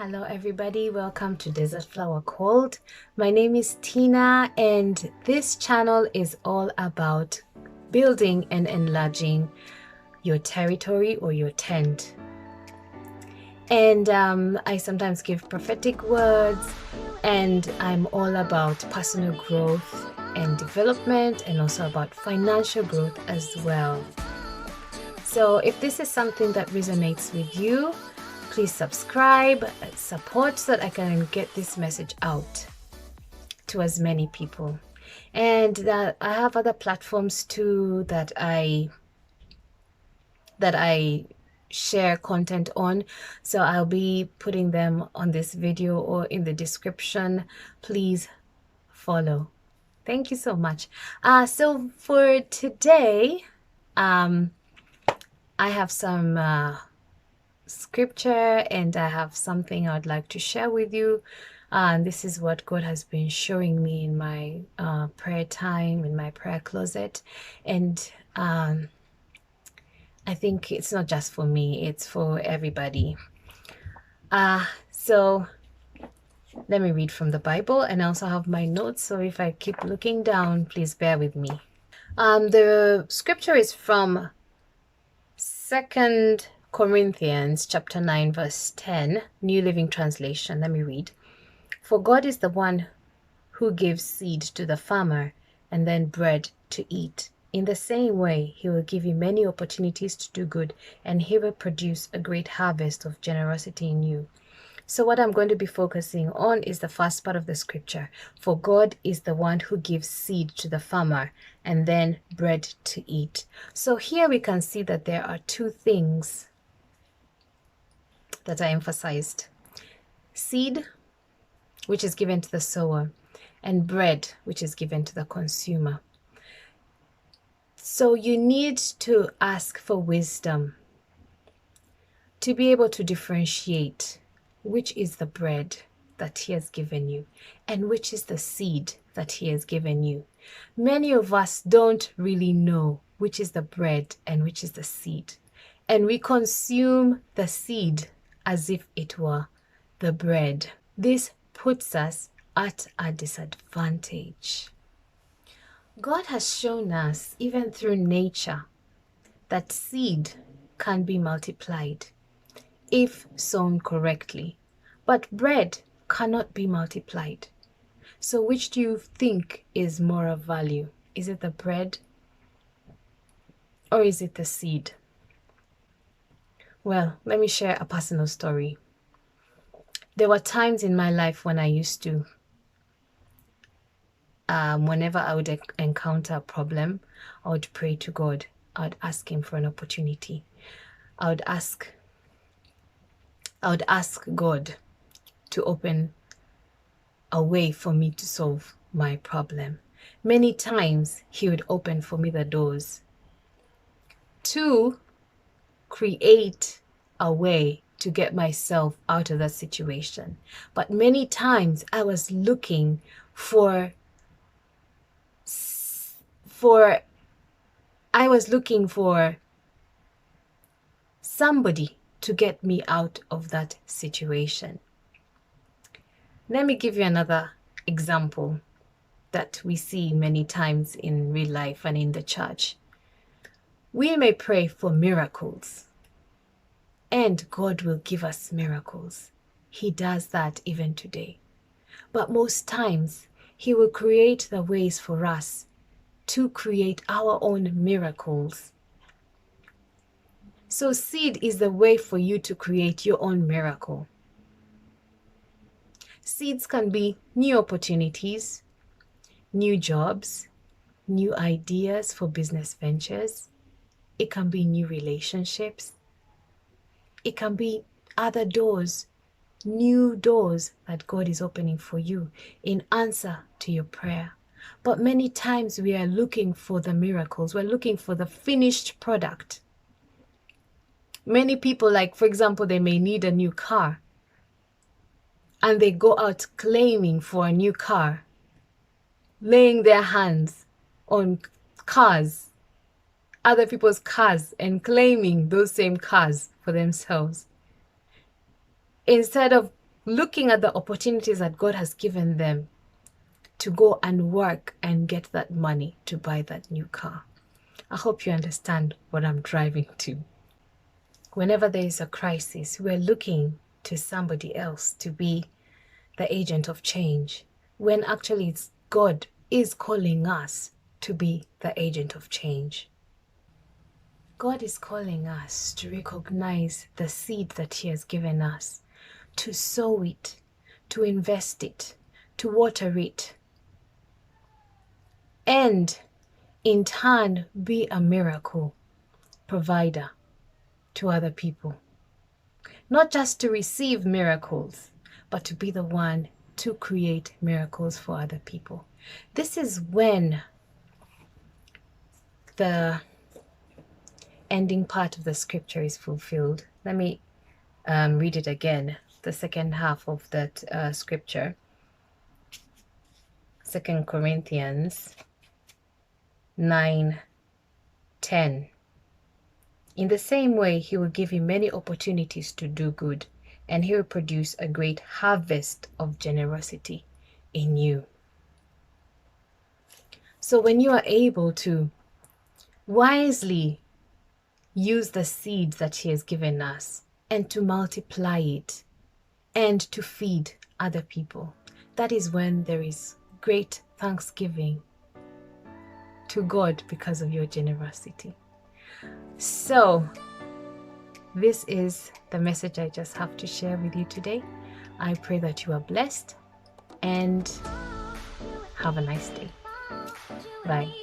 Hello everybody, welcome to Desertflowercalled. My name is Tina and this channel is all about building and enlarging your territory or your tent. And I sometimes give prophetic words, and I'm all about personal growth and development, and also about financial growth as well. So if this is something that resonates with you, please subscribe, support so that I can get this message out to as many people. And I have other platforms too that I share content on, so I'll be putting them on this video or in the description. Please follow. Thank you so much. So for today, I have some scripture and I have something I would like to share with you. And this is what God has been showing me in my prayer time, in my prayer closet. And I think it's not just for me, it's for everybody. So let me read from the Bible, and I also have my notes, so if I keep looking down, please bear with me. The scripture is from 2 Corinthians chapter 9 verse 10, New Living Translation. Let me read. For God is the one who gives seed to the farmer and then bread to eat. In the same way, he will give you many opportunities to do good, and he will produce a great harvest of generosity in you. So what I'm going to be focusing on is the first part of the scripture. For God is the one who gives seed to the farmer and then bread to eat. So here we can see that there are two things that I emphasized. Seed, which is given to the sower, and bread, which is given to the consumer. So you need to ask for wisdom to be able to differentiate which is the bread that he has given you and which is the seed that he has given you. Many of us don't really know which is the bread and which is the seed. And we consume the seed as if it were the bread. This puts us at a disadvantage. God has shown us, even through nature, that seed can be multiplied if sown correctly, but bread cannot be multiplied. So which do you think is more of value? Is it the bread or is it the seed? Well, let me share a personal story. There were times in my life when I used to, whenever I would encounter a problem, I would pray to God. I would ask him for an opportunity. I would ask God to open a way for me to solve my problem. Many times he would open for me the doors to create a way to get myself out of that situation. But many times I was looking for somebody to get me out of that situation. Let me give you another example that we see many times in real life and in the church. We may pray for miracles, and God will give us miracles. He does that even today. But most times, he will create the ways for us to create our own miracles. So seed is the way for you to create your own miracle. Seeds can be new opportunities, new jobs, new ideas for business ventures. It can be new relationships. It can be other doors, new doors that God is opening for you in answer to your prayer. But many times we are looking for the miracles. We're looking for the finished product. Many people, like, for example, they may need a new car and they go out claiming for a new car, laying their hands on cars, other people's cars, and claiming those same cars for themselves. Instead of looking at the opportunities that God has given them to go and work and get that money to buy that new car. I hope you understand what I'm driving to. Whenever there is a crisis, we're looking to somebody else to be the agent of change, when actually it's God is calling us to be the agent of change. God is calling us to recognize the seed that He has given us, to sow it, to invest it, to water it, and in turn be a miracle provider to other people. Not just to receive miracles, but to be the one to create miracles for other people. This is when the ending part of the scripture is fulfilled. Let me read it again, the second half of that scripture. 2 Corinthians 9:10. In the same way, He will give you many opportunities to do good, and He will produce a great harvest of generosity in you. So when you are able to wisely use the seed that He has given us and to multiply it and to feed other people, that is when there is great thanksgiving to God because of your generosity. So this is the message I just have to share with you today. I pray that you are blessed and have a nice day. Bye.